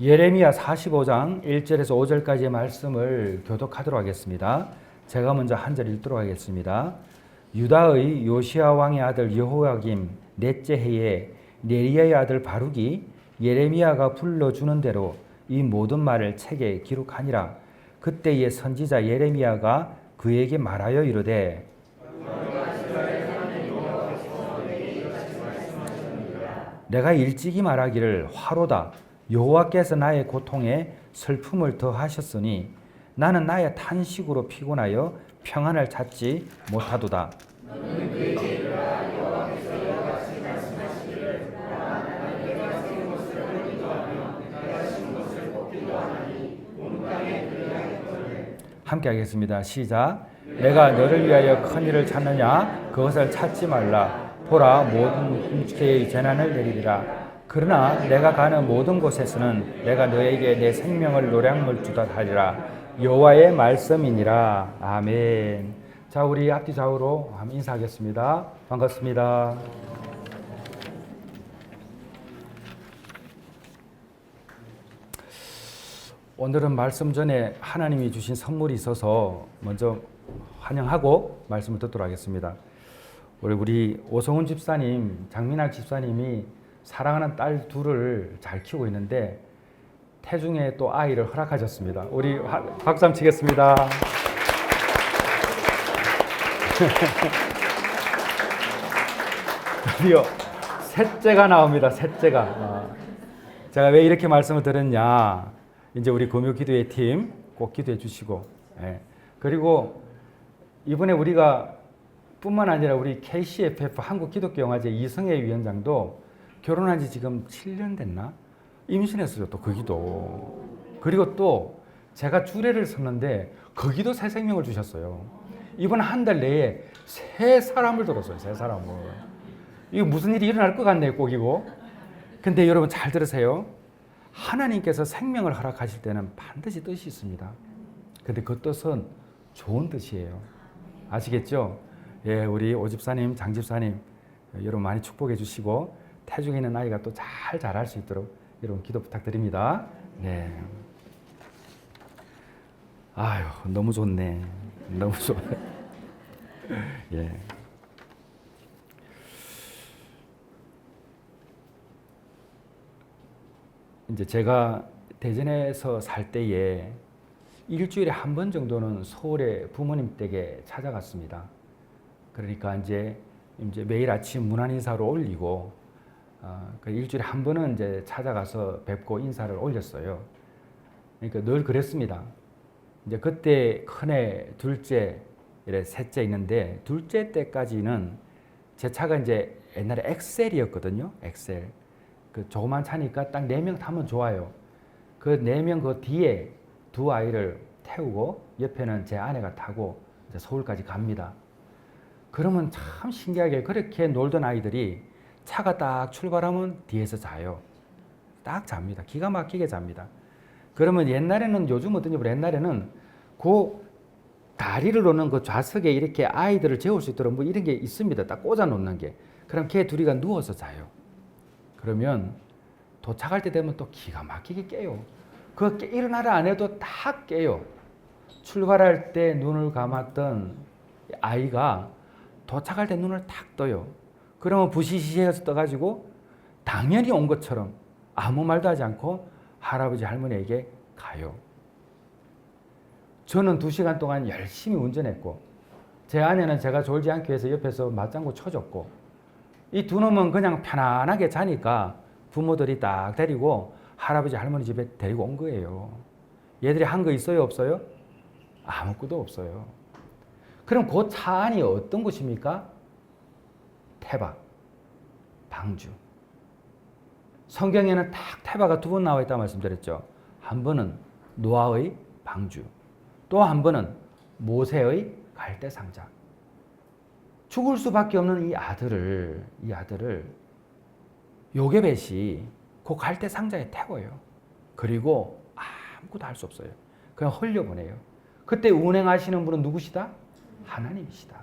예레미야 45장 1절에서 5절까지의 말씀을 교독하도록 하겠습니다. 제가 먼저 한 절 읽도록 하겠습니다. 유다의 요시야 왕의 아들 여호야김 넷째 해에 네리야의 아들 바룩이 예레미야가 불러주는 대로 이 모든 말을 책에 기록하니라. 그때의 선지자 예레미야가 그에게 말하여 이르되 내가 일찍이 말하기를 화로다. 여호와께서 나의 고통에 슬픔을 더하셨으니 나는 나의 탄식으로 피곤하여 평안을 찾지 못하도다. 함께 하겠습니다. 시작. 내가 너를 위하여 큰 일을 찾느냐? 그것을 찾지 말라. 보라, 모든 흉체의 재난을 내리리라. 그러나 내가 가는 모든 곳에서는 내가 너에게 내 생명을 노량물 주다 하리라. 여호와의 말씀이니라. 아멘. 자, 우리 앞뒤 좌우로 한번 인사하겠습니다. 반갑습니다. 오늘은 말씀 전에 하나님이 주신 선물이 있어서 먼저 환영하고 말씀을 듣도록 하겠습니다. 우리 오성훈 집사님, 장민학 집사님이 사랑하는 딸 둘을 잘 키우고 있는데 태중에 또 아이를 허락하셨습니다. 우리 박수 한번 치겠습니다. 드디어 셋째가 나옵니다. 셋째가. 제가 왜 이렇게 말씀을 드렸냐? 이제 우리 금요기도회 팀 꼭 기도해 주시고, 그리고 이번에 우리가 뿐만 아니라 우리 KCFF 한국기독교영화제 이성애 위원장도 결혼한 지 지금 7년 됐나? 임신했어요. 또 거기도. 그리고 또 제가 주례를 섰는데 거기도 새 생명을 주셨어요. 이번 한 달 내에 세 사람을 들었어요. 세 사람을. 이거 무슨 일이 일어날 것 같네요. 꼭 이거. 근데 여러분 잘 들으세요. 하나님께서 생명을 허락하실 때는 반드시 뜻이 있습니다. 근데 그 뜻은 좋은 뜻이에요. 아시겠죠? 예, 우리 오집사님, 장집사님 여러분 많이 축복해 주시고 태중에 있는 아이가 또 잘 자랄 수 있도록 여러분 기도 부탁드립니다. 네. 아유, 너무 좋네. 너무 좋아. 예. 이제 제가 대전에서 살 때에 일주일에 한 번 정도는 서울에 부모님 댁에 찾아갔습니다. 그러니까 이제 매일 아침 문안 인사를 올리고 그 일주일에 한 번은 이제 찾아가서 뵙고 인사를 올렸어요. 그러니까 늘 그랬습니다. 이제 그때 큰애, 둘째, 셋째 있는데 둘째 때까지는 제 차가 이제 옛날에 엑셀이었거든요. 엑셀. 그 조그만 차니까 딱 4명 타면 좋아요. 그 4명 그 뒤에 두 아이를 태우고 옆에는 제 아내가 타고 이제 서울까지 갑니다. 그러면 참 신기하게 그렇게 놀던 아이들이 차가 딱 출발하면 뒤에서 자요. 딱 잡니다. 기가 막히게 잡니다. 그러면 옛날에는 요즘 어떤지 모르겠어요. 옛날에는 그 다리를 놓는 그 좌석에 이렇게 아이들을 재울 수 있도록 뭐 이런 게 있습니다. 딱 꽂아 놓는 게. 그럼 걔 둘이가 누워서 자요. 그러면 도착할 때 되면 또 기가 막히게 깨요. 그 일어나라 안 해도 다 깨요. 출발할 때 눈을 감았던 아이가 도착할 때 눈을 탁 떠요. 그러면 부시시해서 떠가지고 당연히 온 것처럼 아무 말도 하지 않고 할아버지 할머니에게 가요. 저는 2시간 동안 열심히 운전했고 제 아내는 제가 졸지 않기 위해서 옆에서 맞장구 쳐줬고 이 두 놈은 그냥 편안하게 자니까 부모들이 딱 데리고 할아버지 할머니 집에 데리고 온 거예요. 얘들이 한 거 있어요? 없어요? 아무것도 없어요. 그럼 그 차 안이 어떤 곳입니까? 태박, 방주. 성경에는 딱 태박가 2번 나와 있다고 말씀드렸죠. 한 번은 노아의 방주, 또 한 번은 모세의 갈대상자. 죽을 수밖에 없는 이 아들을 요게벳이 그 갈대상자에 태워요. 그리고 아무것도 할 수 없어요. 그냥 흘려보내요. 그때 운행하시는 분은 누구시다? 하나님이시다.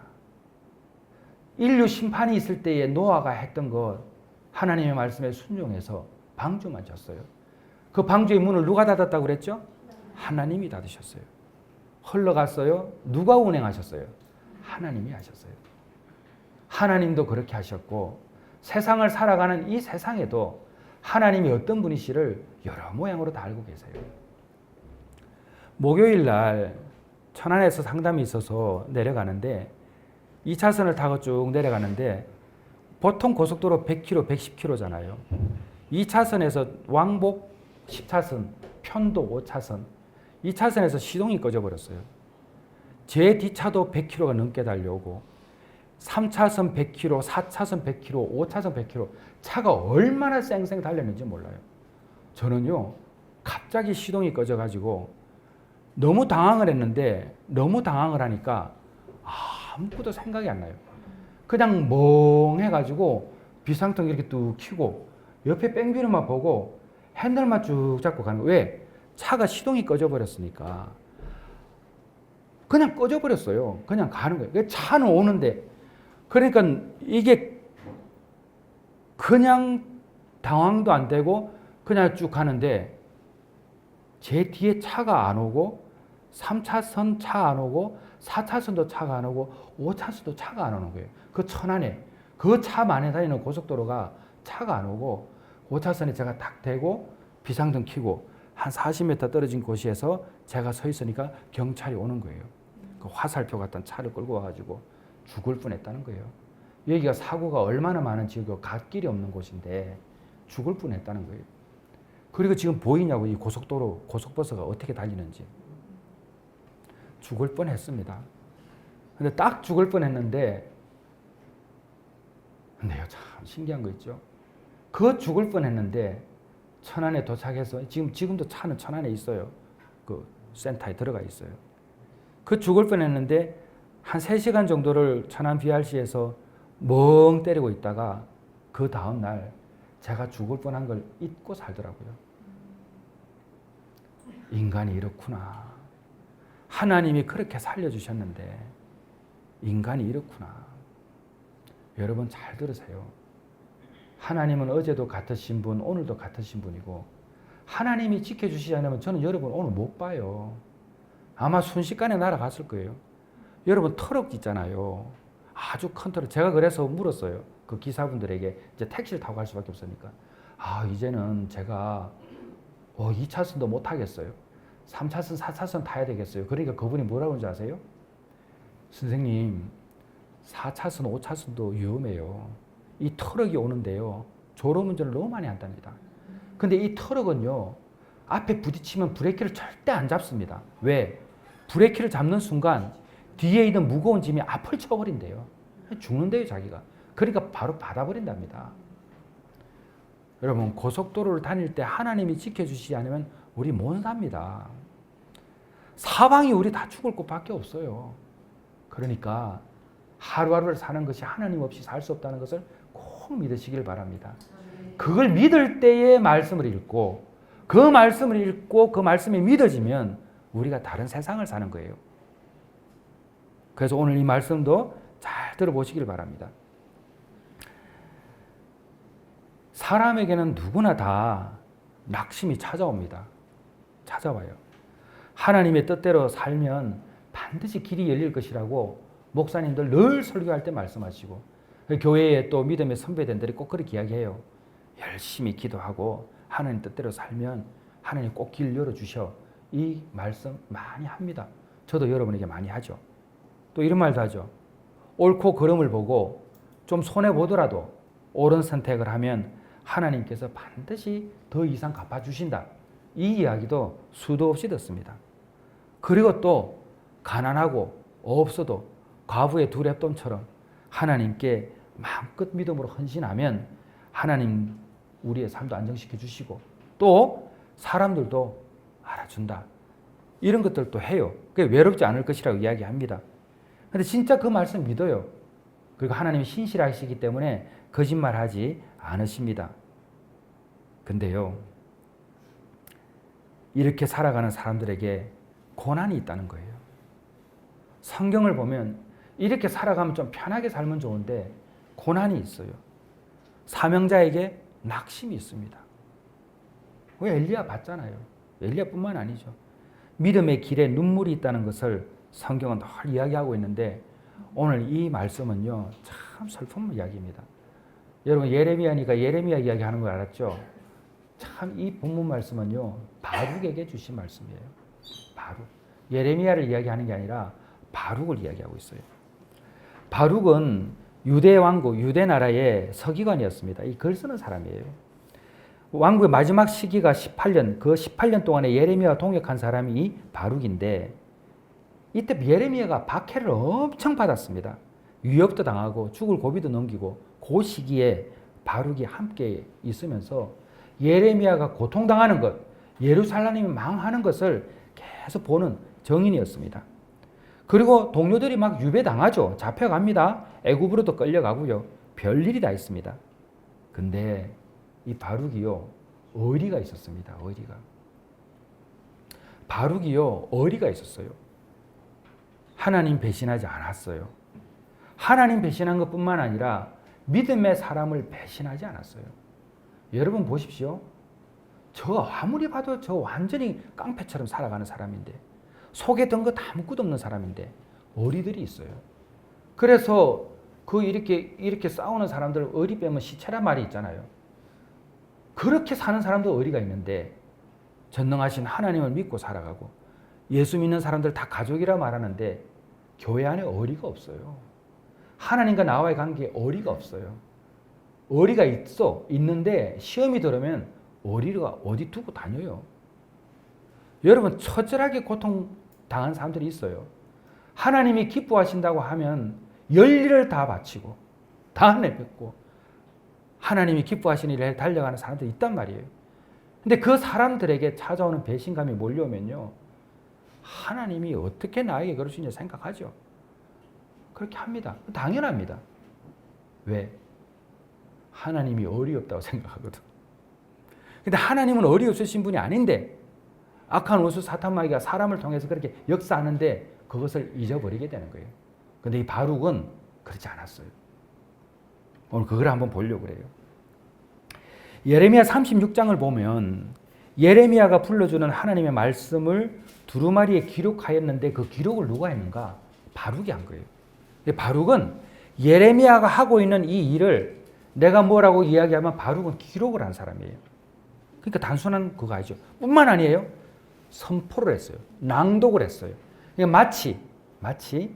인류 심판이 있을 때에 노아가 했던 것 하나님의 말씀에 순종해서 방주만 졌어요. 그 방주의 문을 누가 닫았다고 그랬죠? 하나님이 닫으셨어요. 흘러갔어요. 누가 운행하셨어요? 하나님이 하셨어요. 하나님도 그렇게 하셨고 세상을 살아가는 이 세상에도 하나님이 어떤 분이시를 여러 모양으로 다 알고 계세요. 목요일 날 천안에서 상담이 있어서 내려가는데 2차선을 타고 쭉 내려가는데 보통 고속도로 100km, 110km잖아요. 2차선에서 왕복 10차선, 편도 5차선, 2차선에서 시동이 꺼져버렸어요. 제 뒷차도 100km가 넘게 달려오고 3차선 100km, 4차선 100km, 5차선 100km 차가 얼마나 쌩쌩 달렸는지 몰라요. 저는요 갑자기 시동이 꺼져가지고 너무 당황을 했는데 너무 당황을 하니까 아무것도 생각이 안 나요. 그냥 멍해가지고 비상등 이렇게 뚝 켜고 옆에 뺑비는만 보고 핸들만 쭉 잡고 가는 거예요. 왜? 차가 시동이 꺼져버렸으니까. 그냥 꺼져버렸어요. 그냥 가는 거예요. 차는 오는데 그러니까 이게 그냥 당황도 안 되고 그냥 쭉 가는데 제 뒤에 차가 안 오고 3차선 차 안 오고 4차선도 차가 안 오고 5차선도 차가 안 오는 거예요. 그 천안에 그 차 많이 다니는 고속도로가 차가 안 오고 5차선에 제가 딱 대고 비상등 켜고 한 40m 떨어진 곳에서 제가 서 있으니까 경찰이 오는 거예요. 그 화살표 같은 차를 끌고 와가지고 죽을 뻔했다는 거예요. 여기가 사고가 얼마나 많은지 그 갓길이 없는 곳인데 죽을 뻔했다는 거예요. 그리고 지금 보이냐고 이 고속도로 고속버스가 어떻게 달리는지. 죽을 뻔했습니다. 근데 딱 죽을 뻔했는데 근데요 참 신기한 거 있죠. 그 죽을 뻔했는데 천안에 도착해서 지금도 차는 천안에 있어요. 그 센터에 들어가 있어요. 그 죽을 뻔했는데 한 3시간 정도를 천안 BRC에서 멍 때리고 있다가 그 다음 날 제가 죽을 뻔한 걸 잊고 살더라고요. 인간이 이렇구나. 하나님이 그렇게 살려주셨는데 인간이 이렇구나. 여러분 잘 들으세요. 하나님은 어제도 같으신 분, 오늘도 같으신 분이고 하나님이 지켜주시지 않으면 저는 여러분 오늘 못 봐요. 아마 순식간에 날아갔을 거예요. 여러분 트럭 있잖아요. 아주 큰 트럭. 제가 그래서 물었어요. 그 기사분들에게 이제 택시를 타고 갈 수밖에 없으니까. 이제는 제가 2차선도 못 타겠어요. 3차선, 4차선 타야 되겠어요. 그러니까 그분이 뭐라고 하는지 아세요? 선생님, 4차선, 5차선도 위험해요. 이 트럭이 오는데요. 졸음운전을 너무 많이 한답니다. 근데 이 트럭은요. 앞에 부딪히면 브레이크를 절대 안 잡습니다. 왜? 브레이크를 잡는 순간 뒤에 있는 무거운 짐이 앞을 쳐버린대요. 죽는데요, 자기가. 그러니까 바로 받아버린답니다. 여러분, 고속도로를 다닐 때 하나님이 지켜주시지 않으면 우리 못 삽니다. 사방이 우리 다 죽을 곳밖에 없어요. 그러니까 하루하루를 사는 것이 하나님 없이 살 수 없다는 것을 꼭 믿으시길 바랍니다. 그걸 믿을 때에 말씀을 읽고 그 말씀을 읽고 그 말씀이 믿어지면 우리가 다른 세상을 사는 거예요. 그래서 오늘 이 말씀도 잘 들어보시길 바랍니다. 사람에게는 누구나 다 낙심이 찾아옵니다. 찾아와요. 하나님의 뜻대로 살면 반드시 길이 열릴 것이라고 목사님들 늘 설교할 때 말씀하시고 교회에 또 믿음의 선배들이 꼭 그렇게 이야기해요. 열심히 기도하고 하나님 뜻대로 살면 하나님 꼭 길 열어주셔. 이 말씀 많이 합니다. 저도 여러분에게 많이 하죠. 또 이런 말도 하죠. 옳고 그름을 보고 좀 손해보더라도 옳은 선택을 하면 하나님께서 반드시 더 이상 갚아주신다. 이 이야기도 수도 없이 듣습니다. 그리고 또 가난하고 없어도 과부의 두 랩돈처럼 하나님께 마음껏 믿음으로 헌신하면 하나님 우리의 삶도 안정시켜 주시고 또 사람들도 알아준다. 이런 것들도 해요. 외롭지 않을 것이라고 이야기합니다. 근데 진짜 그 말씀 믿어요. 그리고 하나님이 신실하시기 때문에 거짓말하지 않으십니다. 근데요, 이렇게 살아가는 사람들에게 고난이 있다는 거예요. 성경을 보면 이렇게 살아가면 좀 편하게 살면 좋은데 고난이 있어요. 사명자에게 낙심이 있습니다. 왜 엘리야 봤잖아요. 엘리야뿐만 아니죠. 믿음의 길에 눈물이 있다는 것을 성경은 늘 이야기하고 있는데 오늘 이 말씀은요 참 슬픈 이야기입니다. 여러분 예레미야니까 예레미야 이야기하는 걸 알았죠? 참 이 본문 말씀은요 바룩에게 주신 말씀이에요. 바룩. 예레미야를 이야기하는 게 아니라 바룩을 이야기하고 있어요. 바룩은 유대 왕국, 유대 나라의 서기관이었습니다. 이 글 쓰는 사람이에요. 왕국의 마지막 시기가 18년, 그 18년 동안에 예레미야와 동역한 사람이 이 바룩인데 이때 예레미야가 박해를 엄청 받았습니다. 위협도 당하고 죽을 고비도 넘기고 그 시기에 바룩이 함께 있으면서 예레미야가 고통당하는 것, 예루살렘이 망하는 것을 계속 보는 정인이었습니다. 그리고 동료들이 막 유배당하죠. 잡혀갑니다. 애굽으로도 끌려가고요. 별일이 다 있습니다. 근데 이 바룩이요 의리가 있었습니다. 의리가. 바룩이요 의리가 있었어요. 하나님 배신하지 않았어요. 하나님 배신한 것뿐만 아니라 믿음의 사람을 배신하지 않았어요. 여러분 보십시오. 저 아무리 봐도 저 완전히 깡패처럼 살아가는 사람인데 속에 든 거 아무것도 없는 사람인데 어리들이 있어요. 그래서 그 이렇게 싸우는 사람들 어리 빼면 시체란 말이 있잖아요. 그렇게 사는 사람도 어리가 있는데 전능하신 하나님을 믿고 살아가고 예수 믿는 사람들 다 가족이라 말하는데 교회 안에 어리가 없어요. 하나님과 나와의 관계에 어리가 없어요. 어리가 있는데 시험이 들으면 어리가 어디 두고 다녀요. 여러분 처절하게 고통당한 사람들이 있어요. 하나님이 기뻐하신다고 하면 열일을 다 바치고 다 내뱉고 하나님이 기뻐하시는 일에 달려가는 사람들이 있단 말이에요. 근데 그 사람들에게 찾아오는 배신감이 몰려오면요. 하나님이 어떻게 나에게 그럴 수 있냐 생각하죠. 그렇게 합니다. 당연합니다. 왜? 하나님이 어리없다고 생각하거든. 근데 하나님은 어리없으신 분이 아닌데 악한 원수 사탄마귀가 사람을 통해서 그렇게 역사하는데 그것을 잊어버리게 되는 거예요. 근데 이 바룩은 그렇지 않았어요. 오늘 그걸 한번 보려고 그래요. 예레미야 36장을 보면 예레미야가 불러주는 하나님의 말씀을 두루마리에 기록하였는데 그 기록을 누가 했는가? 바룩이 한 거예요. 바룩은 예레미야가 하고 있는 이 일을 내가 뭐라고 이야기하면 바룩은 기록을 한 사람이에요. 그러니까 단순한 그거 아니죠. 뿐만 아니에요. 선포를 했어요. 낭독을 했어요. 그러니까 마치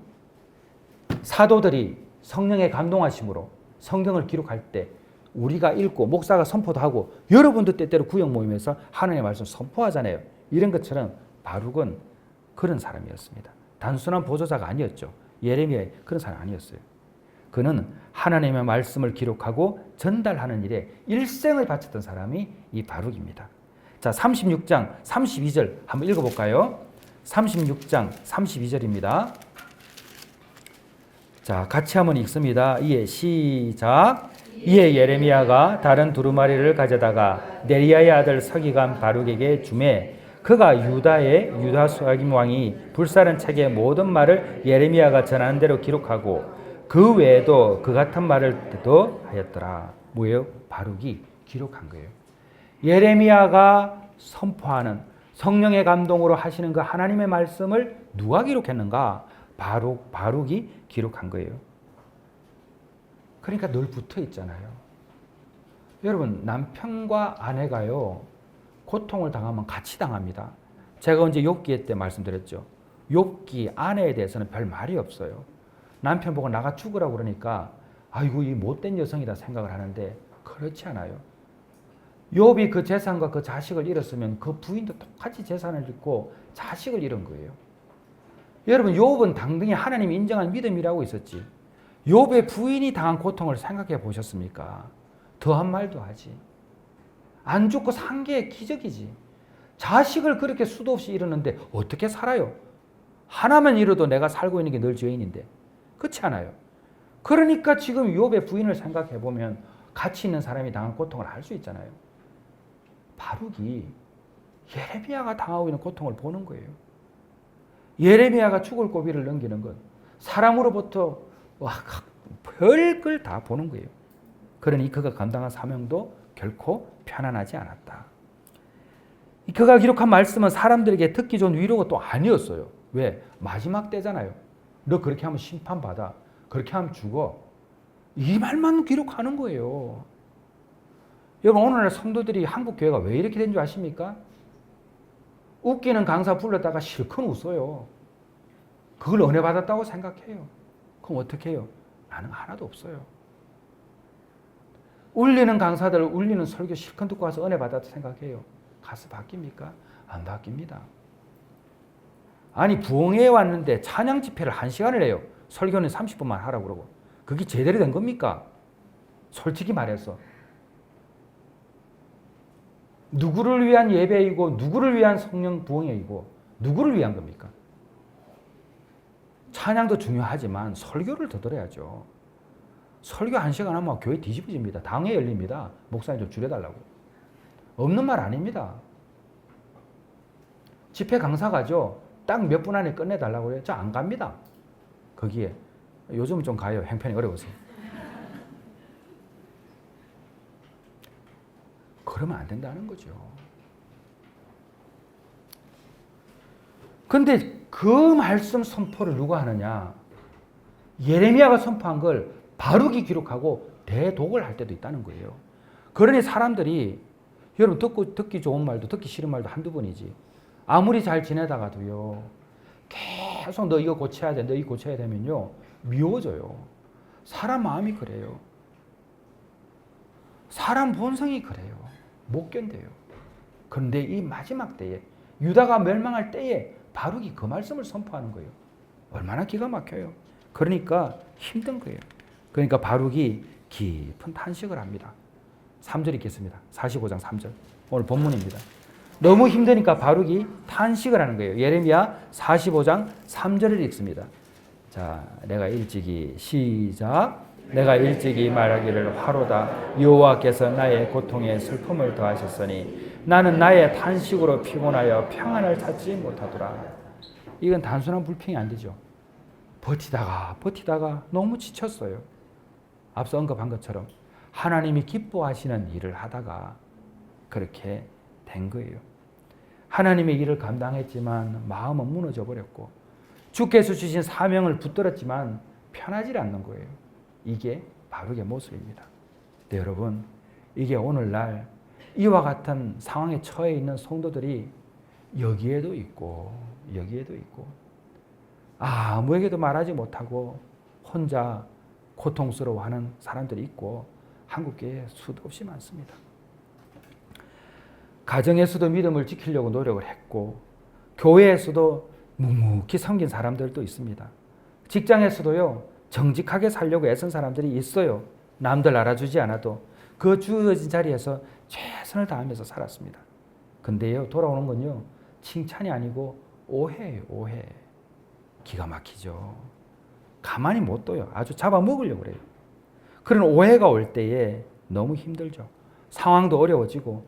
사도들이 성령의 감동하심으로 성경을 기록할 때 우리가 읽고 목사가 선포도 하고 여러분도 때때로 구역 모임에서 하나님의 말씀 선포하잖아요. 이런 것처럼 바룩은 그런 사람이었습니다. 단순한 보조자가 아니었죠. 예레미야 그런 사람 아니었어요. 그는 하나님의 말씀을 기록하고 전달하는 일에 일생을 바쳤던 사람이 이 바룩입니다. 자, 36장 32절 한번 읽어볼까요? 36장 32절입니다. 자, 같이 한번 읽습니다. 이에 시작. 이에 예레미야가 다른 두루마리를 가져다가 네리야의 아들 서기관 바룩에게 주매 그가 유다 수아김 왕이 불사른 책의 모든 말을 예레미야가 전하는 대로 기록하고 그 외에도 그 같은 말을 또 하였더라. 뭐예요? 바룩이 기록한 거예요. 예레미야가 선포하는 성령의 감동으로 하시는 그 하나님의 말씀을 누가 기록했는가? 바룩이 기록한 거예요. 그러니까 늘 붙어 있잖아요. 여러분 남편과 아내가요 고통을 당하면 같이 당합니다. 제가 언제 욥기 때 말씀드렸죠. 욥기 아내에 대해서는 별 말이 없어요. 남편 보고 나가 죽으라고 그러니까 아이고 이 못된 여성이다 생각을 하는데 그렇지 않아요. 욥이 그 재산과 그 자식을 잃었으면 그 부인도 똑같이 재산을 잃고 자식을 잃은 거예요. 여러분 욥은 당당히 하나님이 인정한 믿음이라고 있었지. 욥의 부인이 당한 고통을 생각해 보셨습니까? 더한 말도 하지. 안 죽고 산 게 기적이지. 자식을 그렇게 수도 없이 잃었는데 어떻게 살아요? 하나만 잃어도 내가 살고 있는 게 늘 죄인인데. 그렇지 않아요? 그러니까 지금 욥의 부인을 생각해 보면 가치 있는 사람이 당한 고통을 알 수 있잖아요. 바룩이 예레미야가 당하고 있는 고통을 보는 거예요. 예레미야가 죽을 고비를 넘기는 것, 사람으로부터 별걸 다 보는 거예요. 그러니 그가 감당한 사명도 결코 편안하지 않았다. 그가 기록한 말씀은 사람들에게 듣기 좋은 위로가 또 아니었어요. 왜? 마지막 때잖아요. 너 그렇게 하면 심판받아. 그렇게 하면 죽어. 이 말만 기록하는 거예요. 여러분, 오늘날 성도들이 한국 교회가 왜 이렇게 된 줄 아십니까? 웃기는 강사 불렀다가 실컷 웃어요. 그걸 은혜 받았다고 생각해요. 그럼 어떻게 해요? 나는 하나도 없어요. 울리는 강사들, 울리는 설교 실컷 듣고 와서 은혜 받았다고 생각해요. 가서 바뀝니까? 안 바뀝니다. 아니, 부흥회에 왔는데 찬양 집회를 1시간을 해요. 설교는 30분만 하라고 그러고. 그게 제대로 된 겁니까? 솔직히 말해서. 누구를 위한 예배이고 누구를 위한 성령 부흥회이고 누구를 위한 겁니까? 찬양도 중요하지만 설교를 더 들어야죠. 설교 1시간 하면 교회 뒤집어집니다. 당회 열립니다. 목사님 좀 줄여달라고. 없는 말 아닙니다. 집회 강사 가죠. 딱 몇 분 안에 끝내달라고 그래요. 저 안 갑니다. 거기에. 요즘은 좀 가요. 형편이 어려워서. 그러면 안 된다는 거죠. 근데 그 말씀 선포를 누가 하느냐? 예레미야가 선포한 걸 바룩이 기록하고 대독을 할 때도 있다는 거예요. 그러니 사람들이 여러분 듣기 좋은 말도 듣기 싫은 말도 한두 번이지. 아무리 잘 지내다가도요. 계속 너 이거 고쳐야 돼. 너 이거 고쳐야 되면요. 미워져요. 사람 마음이 그래요. 사람 본성이 그래요. 못 견뎌요. 그런데 이 마지막 때에 유다가 멸망할 때에 바룩이 그 말씀을 선포하는 거예요. 얼마나 기가 막혀요. 그러니까 힘든 거예요. 그러니까 바룩이 깊은 탄식을 합니다. 3절 읽겠습니다. 45장 3절. 오늘 본문입니다. 너무 힘드니까 바룩이 탄식을 하는 거예요. 예레미야 45장 3절을 읽습니다. 자, 내가 일찍이 시작. 내가 일찍이 말하기를 화로다. 여호와께서 나의 고통에 슬픔을 더하셨으니 나는 나의 탄식으로 피곤하여 평안을 찾지 못하더라. 이건 단순한 불평이 안 되죠. 버티다가 너무 지쳤어요. 앞서 언급한 것처럼 하나님이 기뻐하시는 일을 하다가 그렇게 된 거예요. 하나님의 일을 감당했지만 마음은 무너져 버렸고 주께서 주신 사명을 붙들었지만 편하지 않는 거예요. 이게 바룩의 모습입니다. 네, 여러분, 이게 오늘날 이와 같은 상황에 처해 있는 성도들이 여기에도 있고 아무에게도 말하지 못하고 혼자 고통스러워하는 사람들이 있고 한국교회에 수도 없이 많습니다. 가정에서도 믿음을 지키려고 노력을 했고 교회에서도 묵묵히 섬긴 사람들도 있습니다. 직장에서도요. 정직하게 살려고 애쓴 사람들이 있어요. 남들 알아주지 않아도 그 주어진 자리에서 최선을 다하면서 살았습니다. 근데요. 돌아오는 건요. 칭찬이 아니고 오해예요. 오해. 기가 막히죠. 가만히 못 둬요. 아주 잡아먹으려고 그래요. 그런 오해가 올 때에 너무 힘들죠. 상황도 어려워지고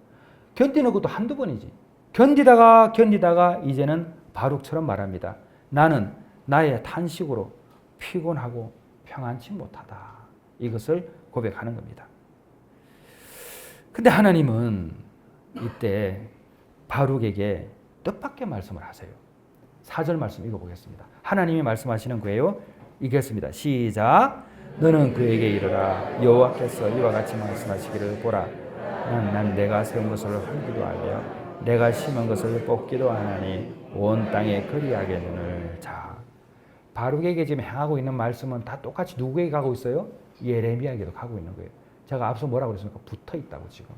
견디는 것도 한두 번이지. 견디다가 이제는 바룩처럼 말합니다. 나는 나의 탄식으로 피곤하고 평안치 못하다. 이것을 고백하는 겁니다. 근데 하나님은 이때 바룩에게 뜻밖의 말씀을 하세요. 4절 말씀 읽어보겠습니다. 하나님이 말씀하시는 거예요. 읽겠습니다. 시작. 너는 그에게 이르라. 여호와께서 이와 같이 말씀하시기를 보라. 난 내가 세운 것을 헐기도 하며 내가 심은 것을 뽑기도 하나니 온 땅에 그리하겠느니라. 자, 바룩에게 지금 행하고 있는 말씀은 다 똑같이 누구에게 가고 있어요? 예레미야에게도 가고 있는 거예요. 제가 앞서 뭐라고 그랬습니까? 붙어 있다고 지금.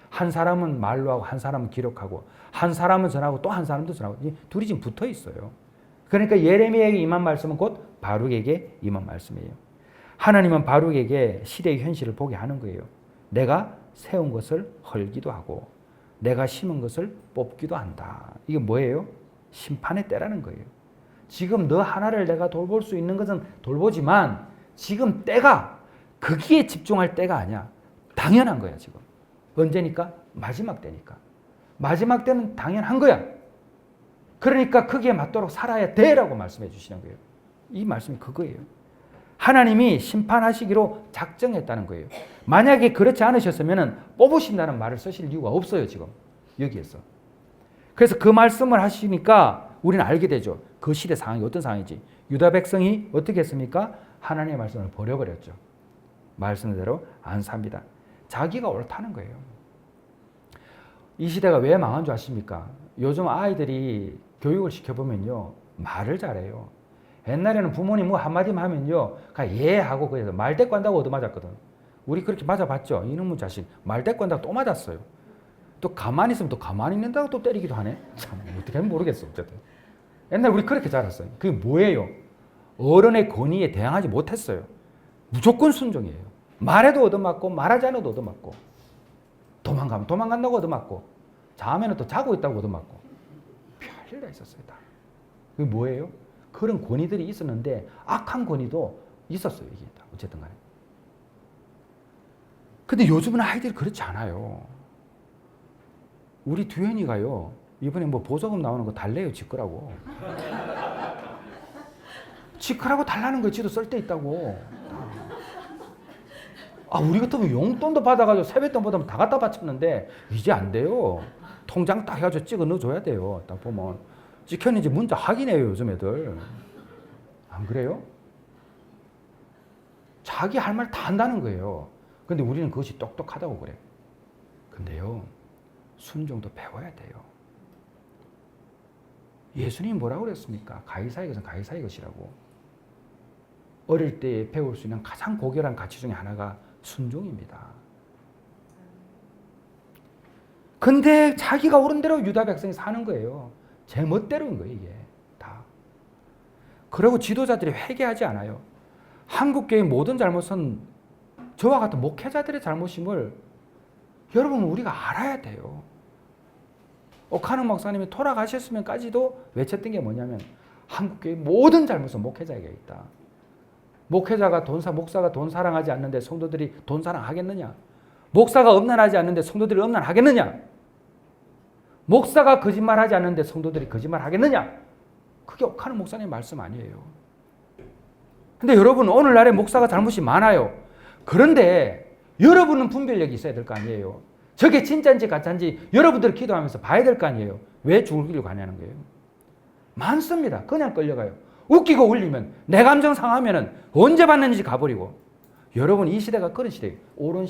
한 사람은 말로 하고 한 사람은 기록하고 한 사람은 전하고 또 한 사람도 전하고 둘이 지금 붙어 있어요. 그러니까 예레미야에게 임한 말씀은 곧 바룩에게 임한 말씀이에요. 하나님은 바룩에게 시대의 현실을 보게 하는 거예요. 내가 세운 것을 헐기도 하고 내가 심은 것을 뽑기도 한다. 이게 뭐예요? 심판의 때라는 거예요. 지금 너 하나를 내가 돌볼 수 있는 것은 돌보지만 지금 때가 거기에 집중할 때가 아니야. 당연한 거야 지금. 언제니까? 마지막 때니까. 마지막 때는 당연한 거야. 그러니까 거기에 맞도록 살아야 돼라고 말씀해 주시는 거예요. 이 말씀이 그거예요. 하나님이 심판하시기로 작정했다는 거예요. 만약에 그렇지 않으셨으면 뽑으신다는 말을 쓰실 이유가 없어요 지금 여기에서. 그래서 그 말씀을 하시니까 우리는 알게 되죠. 그 시대 상황이 어떤 상황인지. 유다 백성이 어떻게 했습니까? 하나님의 말씀을 버려버렸죠. 말씀대로 안 삽니다. 자기가 옳다는 거예요. 이 시대가 왜 망한 줄 아십니까? 요즘 아이들이 교육을 시켜보면요, 말을 잘해요. 옛날에는 부모님 뭐 한마디만 하면요, 그냥 예 하고 그래서 말대꾸 한다고 얻어맞았거든. 우리 그렇게 맞아봤죠? 이놈의 자식. 말대꾸 한다고 또 맞았어요. 또 가만히 있으면 또 가만히 있는다고 또 때리기도 하네. 참 어떻게 하면 모르겠어. 어쨌든. 옛날 우리 그렇게 자랐어요. 그게 뭐예요? 어른의 권위에 대항하지 못했어요. 무조건 순종이에요. 말해도 얻어맞고 말하지 않아도 얻어맞고 도망가면 도망간다고 얻어맞고 자면은 또 자고 있다고 얻어맞고 별일 다 있었어요. 다. 그게 뭐예요? 그런 권위들이 있었는데 악한 권위도 있었어요. 이게 다. 어쨌든 간에. 근데 요즘은 아이들이 그렇지 않아요. 우리 두현이가요, 이번에 뭐 보조금 나오는 거 달래요, 지 거라고. 지 거라고 달라는 거에 지도 쓸 데 있다고. 아, 우리 같으면 용돈도 받아가지고 세뱃돈 받으면 다 갖다 바쳤는데, 이제 안 돼요. 통장 딱 해가지고 찍어 넣어줘야 돼요. 딱 보면. 찍혔는지 문자 확인해요, 요즘 애들. 안 그래요? 자기 할 말 다 한다는 거예요. 근데 우리는 그것이 똑똑하다고 그래. 근데요, 순종도 배워야 돼요. 예수님이 뭐라고 그랬습니까? 가이사의 것은 가이사의 것이라고. 어릴 때 배울 수 있는 가장 고결한 가치 중에 하나가 순종입니다. 근데 자기가 옳은 대로 유다 백성이 사는 거예요. 제 멋대로인 거예요, 이게 다. 그리고 지도자들이 회개하지 않아요. 한국교회 모든 잘못은 저와 같은 목회자들의 잘못임을 여러분 우리가 알아야 돼요. 오카는 목사님이 돌아가셨으면까지도 외쳤던 게 뭐냐면 한국교회 모든 잘못은 목회자에게 있다. 목사가 돈 사랑하지 않는데 성도들이 돈 사랑하겠느냐? 목사가 엄난하지 않는데 성도들이 엄난하겠느냐? 목사가 거짓말하지 않는데 성도들이 거짓말하겠느냐? 그게 오카는 목사님의 말씀 아니에요. 근데 여러분 오늘날에 목사가 잘못이 많아요. 그런데 여러분은 분별력이 있어야 될 거 아니에요. 저게 진짜인지 가짜인지 여러분들 기도하면서 봐야 될 거 아니에요. 왜 죽이려고 하냐는 거예요. 많습니다. 그냥 끌려가요. 웃기고 울리면 내 감정 상하면은 언제 봤는지 가버리고. 여러분 이 시대가 그런 시대예요. 옳은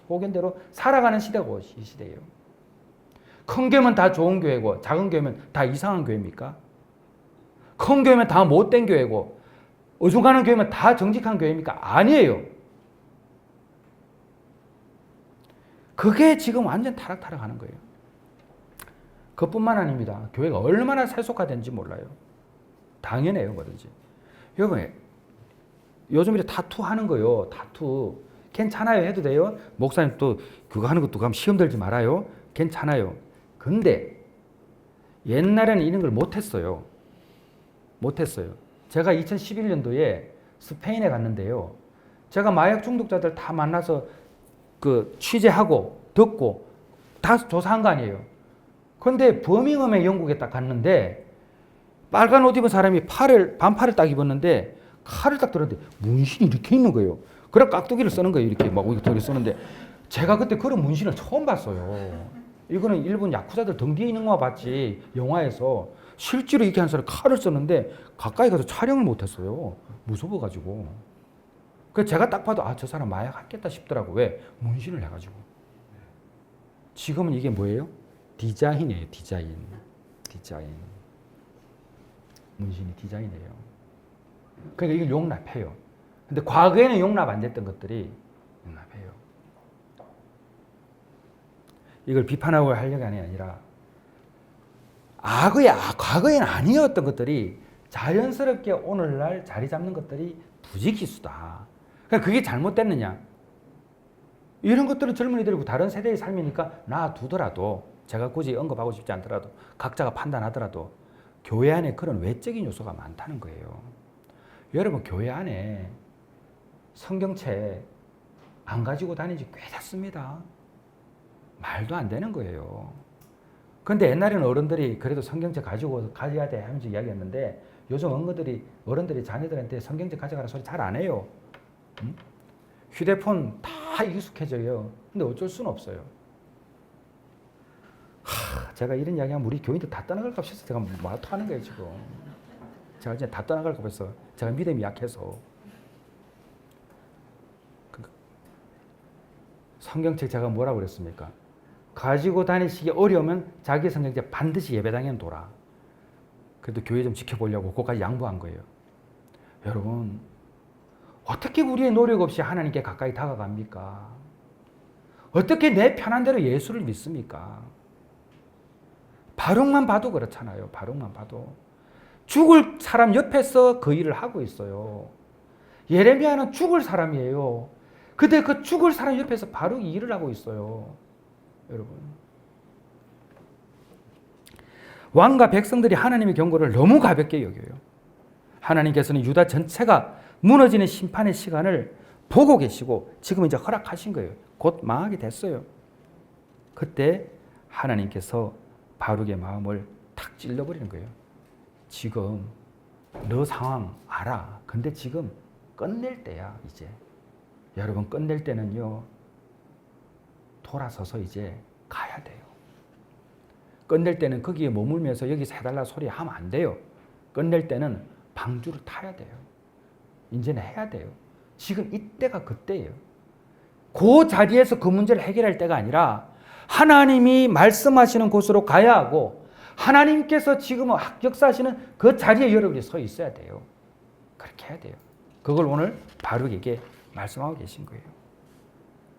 호견대로 살아가는 시대가 이 시대예요. 큰 교회면 다 좋은 교회고 작은 교회면 다 이상한 교회입니까? 큰 교회면 다 못된 교회고 어중간한 교회면 다 정직한 교회입니까? 아니에요. 그게 지금 완전 타락하는 거예요. 그뿐만 아닙니다. 교회가 얼마나 세속화된지 몰라요. 당연해요, 뭐든지. 여러분, 요즘 이렇게 타투 하는 거요. 타투. 괜찮아요, 해도 돼요. 목사님 또 그거 하는 것도 가면 시험 들지 말아요. 괜찮아요. 근데 옛날에는 이런 걸 못했어요. 제가 2011년도에 스페인에 갔는데요. 제가 마약 중독자들 다 만나서 그 취재하고 듣고 다 조사한 거 아니에요. 그런데 버밍엄의 영국에 딱 갔는데 빨간 옷 입은 사람이 반팔을 딱 입었는데 칼을 딱 들었는데 문신이 이렇게 있는 거예요. 그래 깍두기를 쓰는 거예요. 이렇게 막 이렇게 쓰는데 제가 그때 그런 문신을 처음 봤어요. 이거는 일본 야쿠자들 등 뒤에 있는 거 봤지 영화에서. 실제로 이렇게 한 사람이 칼을 썼는데 가까이 가서 촬영을 못했어요. 무서워가지고. 그래서 제가 딱 봐도 아, 저 사람 마약 했겠다 싶더라고. 왜? 문신을 해가지고. 지금은 이게 뭐예요? 디자인이에요. 디자인. 문신이 디자인이에요. 그러니까 이걸 용납해요. 근데 과거에는 용납 안 됐던 것들이 용납해요. 이걸 비판하고 하려고 하는 게 아니라 과거에는 아니었던 것들이 자연스럽게 오늘날 자리 잡는 것들이 부지기수다. 그러니까 그게 잘못됐느냐? 이런 것들은 젊은이들이고 다른 세대의 삶이니까 놔두더라도 제가 굳이 언급하고 싶지 않더라도 각자가 판단하더라도 교회 안에 그런 외적인 요소가 많다는 거예요. 여러분 교회 안에 성경책 안 가지고 다니지 꽤 잤습니다. 말도 안 되는 거예요. 그런데 옛날에는 어른들이 그래도 성경책 가지고 가져야 돼 하면서 이야기했는데 요즘 어른들이 자녀들한테 성경책 가져가라 소리 잘 안 해요. 휴대폰 다 익숙해져요. 근데 어쩔 수는 없어요. 제가 이런 이야기하면 우리 교인들 다 떠나갈까 싶어서 제가 말하는 거예요, 지금. 제가 이제 다 떠나갈까 해서 제가 믿음이 약해서. 성경책 제가 뭐라고 그랬습니까? 가지고 다니시기 어려우면 자기 성경책 반드시 예배당에 둬라. 그래도 교회 좀 지켜보려고 그것까지 양보한 거예요. 여러분, 어떻게 우리의 노력 없이 하나님께 가까이 다가갑니까? 어떻게 내 편한 대로 예수를 믿습니까? 바룩만 봐도 그렇잖아요. 바룩만 봐도. 죽을 사람 옆에서 그 일을 하고 있어요. 예레미야는 죽을 사람이에요. 근데 그 죽을 사람 옆에서 바룩이 일을 하고 있어요. 여러분. 왕과 백성들이 하나님의 경고를 너무 가볍게 여겨요. 하나님께서는 유다 전체가 무너지는 심판의 시간을 보고 계시고 지금 이제 허락하신 거예요. 곧 망하게 됐어요. 그때 하나님께서 바룩의 마음을 탁 찔러버리는 거예요. 지금 너 상황 알아. 근데 지금 끝낼 때야, 이제. 여러분, 끝낼 때는요, 돌아서서 이제 가야 돼요. 끝낼 때는 거기에 머물면서 여기서 해달라 소리 하면 안 돼요. 끝낼 때는 방주를 타야 돼요. 이제는 해야 돼요. 지금 이때가 그때예요. 그 자리에서 그 문제를 해결할 때가 아니라 하나님이 말씀하시는 곳으로 가야 하고 하나님께서 지금 역사하시는 그 자리에 여러분이 서 있어야 돼요. 그렇게 해야 돼요. 그걸 오늘 바룩에게 말씀하고 계신 거예요.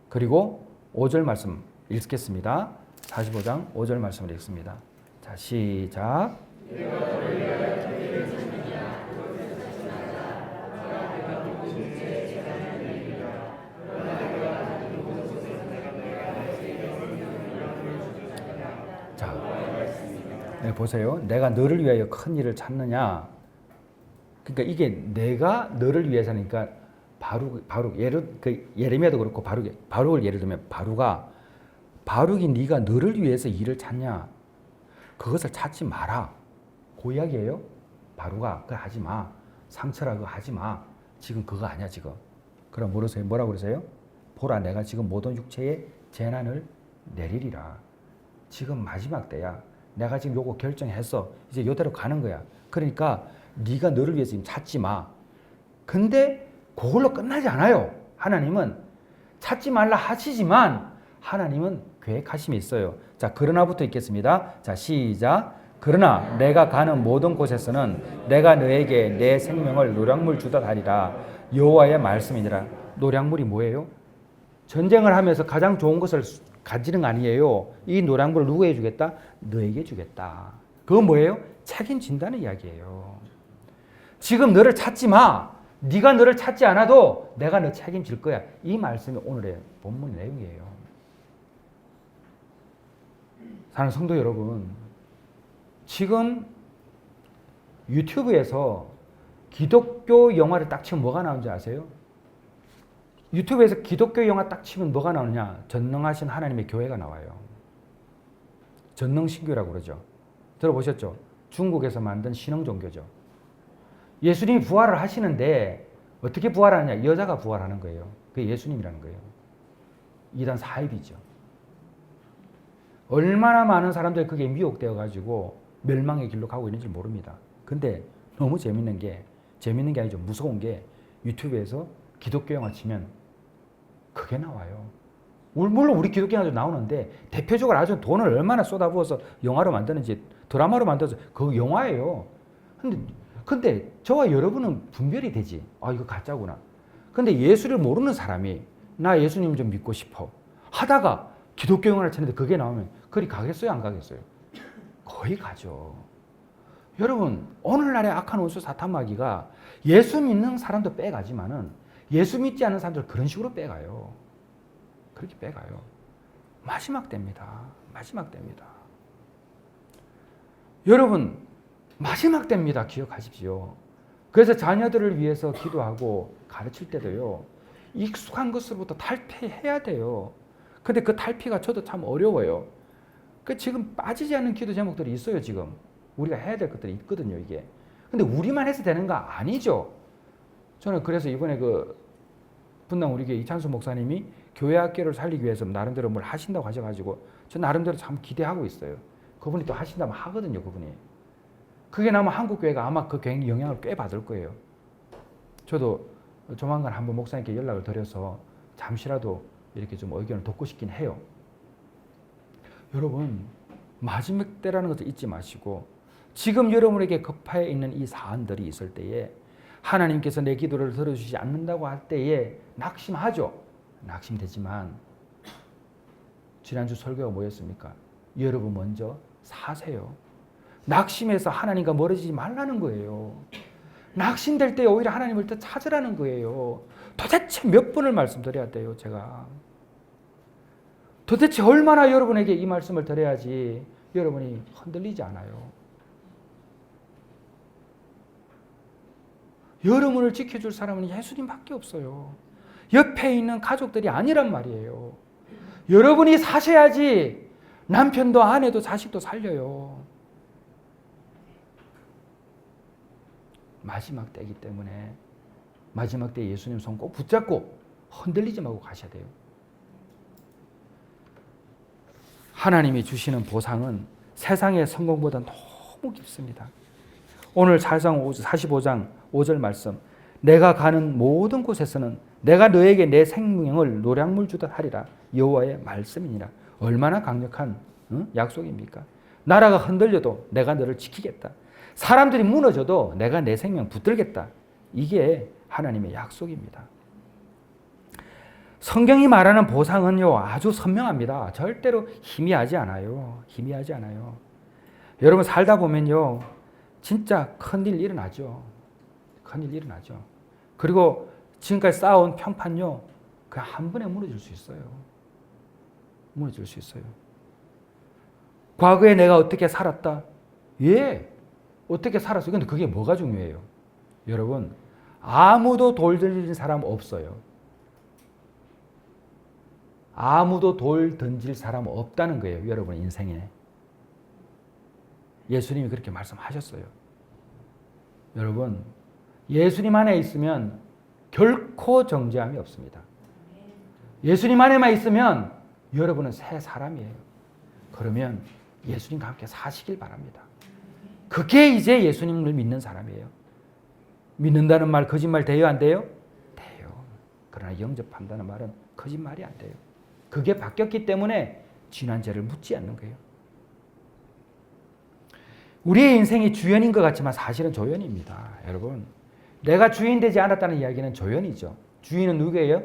그리고 5절 말씀 읽겠습니다. 45장 5절 말씀을 읽습니다. 자, 시작. 자, 네, 보세요. 내가 너를 위하여 큰 일을 찾느냐. 그러니까 이게 내가 너를 위해서니까 바룩 예레미야도 그렇고 바룩을 예를 들면 바룩이 네가 너를 위해서 일을 찾냐? 그것을 찾지 마라. 그 이야기예요. 바룩아, 그거 하지 마. 상처라 그거 하지 마. 지금 그거 아니야, 지금. 그럼 뭐라고 그러세요? 보라, 내가 지금 모든 육체에 재난을 내리리라. 지금 마지막 때야. 내가 지금 요거 결정했어. 이제 이대로 가는 거야. 그러니까 네가 너를 위해서 지금 찾지 마. 근데 그걸로 끝나지 않아요. 하나님은 찾지 말라 하시지만 하나님은 계획하심이 있어요. 자, 그러나부터 읽겠습니다. 자, 시작. 그러나 내가 가는 모든 곳에서는 내가 너에게 내 생명을 노량물 주다 하리라. 여호와의 말씀이니라. 노량물이 뭐예요? 전쟁을 하면서 가장 좋은 것을 가지는 거 아니에요. 이 노량물을 누구에게 주겠다? 너에게 주겠다. 그건 뭐예요? 책임진다는 이야기예요. 지금 너를 찾지 마. 네가 너를 찾지 않아도 내가 너 책임질 거야. 이 말씀이 오늘의 본문 내용이에요. 사랑하는 성도 여러분, 지금 유튜브에서 기독교 영화를 딱 치면 뭐가 나오는지 아세요? 유튜브에서 기독교 영화 딱 치면 뭐가 나오느냐? 전능하신 하나님의 교회가 나와요. 전능신교라고 그러죠. 들어보셨죠? 중국에서 만든 신흥 종교죠. 예수님이 부활을 하시는데 어떻게 부활하느냐? 여자가 부활하는 거예요. 그게 예수님이라는 거예요. 이단 사입이죠. 얼마나 많은 사람들이 그게 미혹되어 가지고 멸망의 길로 가고 있는지 모릅니다. 근데 너무 재밌는 게 아니죠. 무서운 게 유튜브에서 기독교 영화 치면 그게 나와요. 물론 우리 기독교 영화도 나오는데 대표적으로 아주 돈을 얼마나 쏟아부어서 영화로 만드는지 드라마로 만들어서 그 영화예요. 근데 저와 여러분은 분별이 되지. 아, 이거 가짜구나. 근데 예수를 모르는 사람이 나 예수님 좀 믿고 싶어 하다가 기독교 영화를 찾는데 그게 나오면 그리 가겠어요? 안 가겠어요? 거의 가죠. 여러분, 오늘날의 악한 원수 사탄마귀가 예수 믿는 사람도 빼가지만은 예수 믿지 않는 사람들 그런 식으로 빼가요. 그렇게 빼가요. 마지막 때입니다. 마지막 때입니다. 여러분, 마지막 때입니다. 기억하십시오. 그래서 자녀들을 위해서 기도하고 가르칠 때도요, 익숙한 것으로부터 탈피해야 돼요. 근데 그 탈피가 저도 참 어려워요. 그 지금 빠지지 않는 기도 제목들이 있어요, 지금. 우리가 해야 될 것들이 있거든요, 이게. 근데 우리만 해서 되는 거 아니죠. 저는 그래서 이번에 분당 우리 교회 이찬수 목사님이 교회 학교를 살리기 위해서 나름대로 뭘 하신다고 하셔가지고 저 나름대로 참 기대하고 있어요. 그분이 또 하신다면 하거든요, 그분이. 그게 나면 한국교회가 아마 그 영향을 꽤 받을 거예요. 저도 조만간 한번 목사님께 연락을 드려서 잠시라도 이렇게 좀 의견을 듣고 싶긴 해요. 여러분, 마지막 때라는 것을 잊지 마시고 지금 여러분에게 급해 있는 이 사안들이 있을 때에 하나님께서 내 기도를 들어주지 않는다고 할 때에 낙심하죠. 낙심되지만 지난주 설교가 뭐였습니까? 여러분 먼저 사세요. 낙심해서 하나님과 멀어지지 말라는 거예요. 낙심될 때 오히려 하나님을 더 찾으라는 거예요. 도대체 몇 번을 말씀드려야 돼요, 제가. 도대체 얼마나 여러분에게 이 말씀을 드려야지 여러분이 흔들리지 않아요. 여러분을 지켜줄 사람은 예수님밖에 없어요. 옆에 있는 가족들이 아니란 말이에요. 여러분이 사셔야지 남편도 아내도 자식도 살려요. 마지막 때이기 때문에 마지막 때 예수님 손 꼭 붙잡고 흔들리지 말고 가셔야 돼요. 하나님이 주시는 보상은 세상의 성공보다 너무 깊습니다. 오늘 사상 45장 5절 말씀, 내가 가는 모든 곳에서는 내가 너에게 내 생명을 노량물 주듯 하리라. 여호와의 말씀이니라. 얼마나 강력한 약속입니까? 나라가 흔들려도 내가 너를 지키겠다. 사람들이 무너져도 내가 내 생명 붙들겠다. 이게 하나님의 약속입니다. 성경이 말하는 보상은요, 아주 선명합니다. 절대로 희미하지 않아요. 희미하지 않아요. 여러분 살다 보면요, 진짜 큰일 일어나죠. 큰일 일어나죠. 그리고 지금까지 쌓아온 평판요, 그냥 한 번에 무너질 수 있어요. 무너질 수 있어요. 과거에 내가 어떻게 살았다? 예, 어떻게 살았어요? 근데 그게 뭐가 중요해요? 여러분, 아무도 돌 던질 사람 없어요. 아무도 돌 던질 사람 없다는 거예요, 여러분 인생에. 예수님이 그렇게 말씀하셨어요. 여러분, 예수님 안에 있으면 결코 정죄함이 없습니다. 예수님 안에만 있으면 여러분은 새 사람이에요. 그러면 예수님과 함께 사시길 바랍니다. 그게 이제 예수님을 믿는 사람이에요. 믿는다는 말 거짓말 돼요, 안 돼요? 돼요. 그러나 영접한다는 말은 거짓말이 안 돼요. 그게 바뀌었기 때문에 지난 죄를 묻지 않는 거예요. 우리의 인생이 주연인 것 같지만 사실은 조연입니다. 여러분, 내가 주인 되지 않았다는 이야기는 조연이죠. 주인은 누구예요?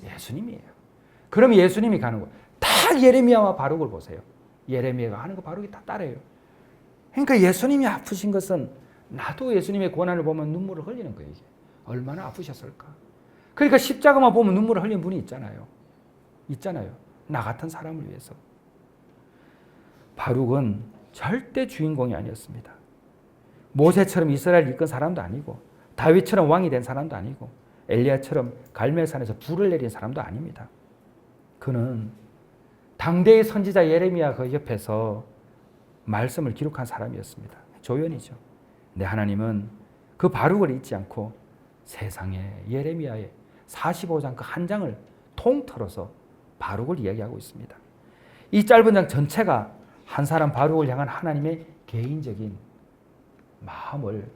예수님이에요. 그럼 예수님이 가는 거. 다 예레미야와 바룩을 보세요. 예레미야가 하는 거 바룩이 다 따라요. 그러니까 예수님이 아프신 것은 나도 예수님의 고난을 보면 눈물을 흘리는 거예요. 이게. 얼마나 아프셨을까. 그러니까 십자가만 보면 눈물을 흘리는 분이 있잖아요. 있잖아요. 나 같은 사람을 위해서. 바룩은 절대 주인공이 아니었습니다. 모세처럼 이스라엘을 이끈 사람도 아니고 다윗처럼 왕이 된 사람도 아니고 엘리야처럼 갈멜산에서 불을 내린 사람도 아닙니다. 그는 당대의 선지자 예레미야 그 옆에서 말씀을 기록한 사람이었습니다. 조연이죠. 근데 하나님은 그 바룩을 잊지 않고 세상에 예레미야의 45장 그 한 장을 통틀어서 바룩을 이야기하고 있습니다. 이 짧은 장 전체가 한 사람 바룩을 향한 하나님의 개인적인 마음을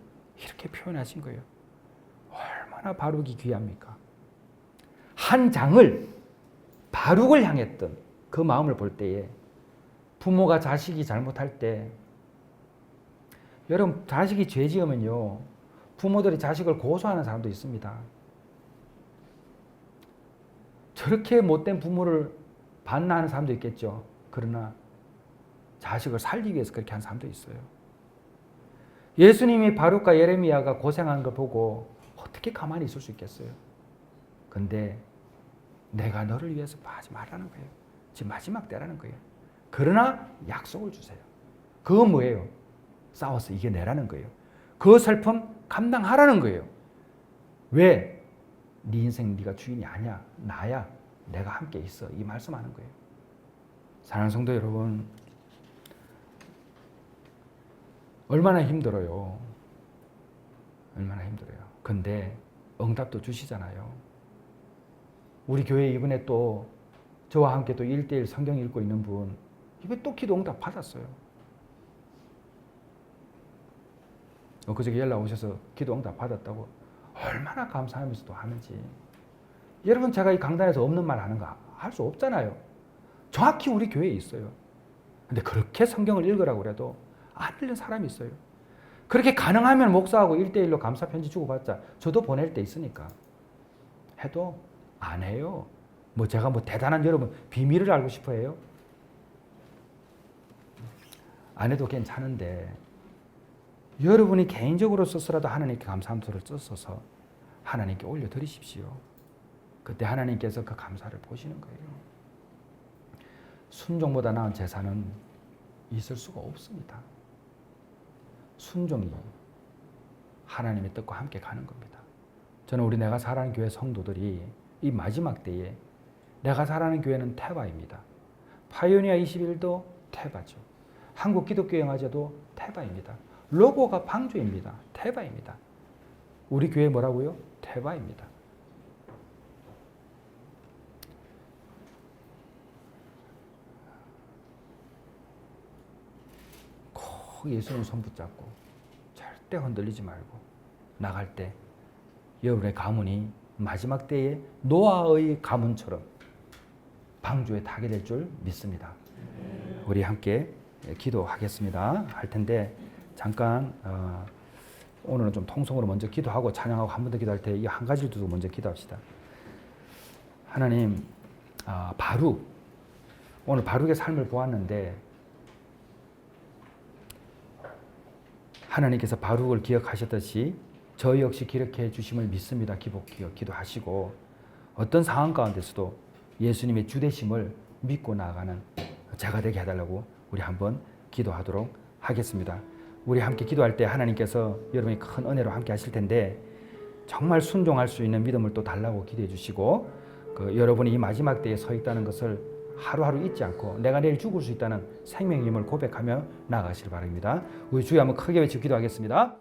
이렇게 표현하신 거예요. 얼마나 바룩이 귀합니까? 한 장을 바룩을 향했던 그 마음을 볼 때에 부모가 자식이 잘못할 때 여러분 자식이 죄 지으면요 부모들이 자식을 고소하는 사람도 있습니다. 저렇게 못된 부모를 반나하는 사람도 있겠죠. 그러나 자식을 살리기 위해서 그렇게 한 사람도 있어요. 예수님이 바룩과 예레미야가 고생하는 걸 보고 어떻게 가만히 있을 수 있겠어요? 근데 내가 너를 위해서 하지 말라는 거예요. 지금 마지막 때라는 거예요. 그러나 약속을 주세요. 그건 뭐예요? 싸워서 이겨내라는 거예요. 그 슬픔 감당하라는 거예요. 왜? 네 인생 네가 주인이 아니야. 나야. 내가 함께 있어. 이 말씀하는 거예요. 사랑하는 성도 여러분, 얼마나 힘들어요. 얼마나 힘들어요. 근데 응답도 주시잖아요. 우리 교회 이번에 또 저와 함께 또 1:1 성경 읽고 있는 분 이번에 또 기도 응답 받았어요. 그저께 연락 오셔서 기도 응답 받았다고 얼마나 감사하면서 또 하는지. 여러분 제가 이 강단에서 없는 말 하는 거 할 수 없잖아요. 정확히 우리 교회에 있어요. 근데 그렇게 성경을 읽으라고 그래도 안 읽는 사람이 있어요. 그렇게 가능하면 목사하고 1대1로 감사 편지 주고받자. 저도 보낼 때 있으니까. 해도 안 해요. 뭐 제가 뭐 대단한 여러분 비밀을 알고 싶어 해요? 안 해도 괜찮은데 여러분이 개인적으로 써서라도 하나님께 감사함수를 써서 하나님께 올려드리십시오. 그때 하나님께서 그 감사를 보시는 거예요. 순종보다 나은 제사는 있을 수가 없습니다. 순종이 하나님의 뜻과 함께 가는 겁니다. 저는 우리 내가 살아가는 교회 성도들이 이 마지막 때에 내가 살아가는 교회는 태바입니다. 파이오니아 21도 태바죠. 한국 기독교 영화제도 태바입니다. 로고가 방주입니다. 태바입니다. 우리 교회 뭐라고요? 태바입니다. 꼭 예수님 손 붙잡고 절대 흔들리지 말고 나갈 때 여러분의 가문이 마지막 때에 노아의 가문처럼 방주에 타게 될 줄 믿습니다. 우리 함께 기도하겠습니다. 할 텐데 잠깐 오늘은 좀 통성으로 먼저 기도하고 찬양하고 한 번 더 기도할 때 이 한 가지를 두고 먼저 기도합시다. 하나님, 바룩 오늘 바룩의 삶을 보았는데 하나님께서 바룩을 기억하셨듯이 저 역시 기억해 주심을 믿습니다. 기도하시고 어떤 상황 가운데서도 예수님의 주되심을 믿고 나아가는 제가 되게 해달라고 우리 한번 기도하도록 하겠습니다. 우리 함께 기도할 때 하나님께서 여러분이 큰 은혜로 함께 하실 텐데 정말 순종할 수 있는 믿음을 또 달라고 기도해 주시고 여러분이 이 마지막 때에 서 있다는 것을 하루하루 잊지 않고 내가 내일 죽을 수 있다는 생명의 힘을 고백하며 나아가시길 바랍니다. 우리 주여 한번 크게 외치고 기도하겠습니다.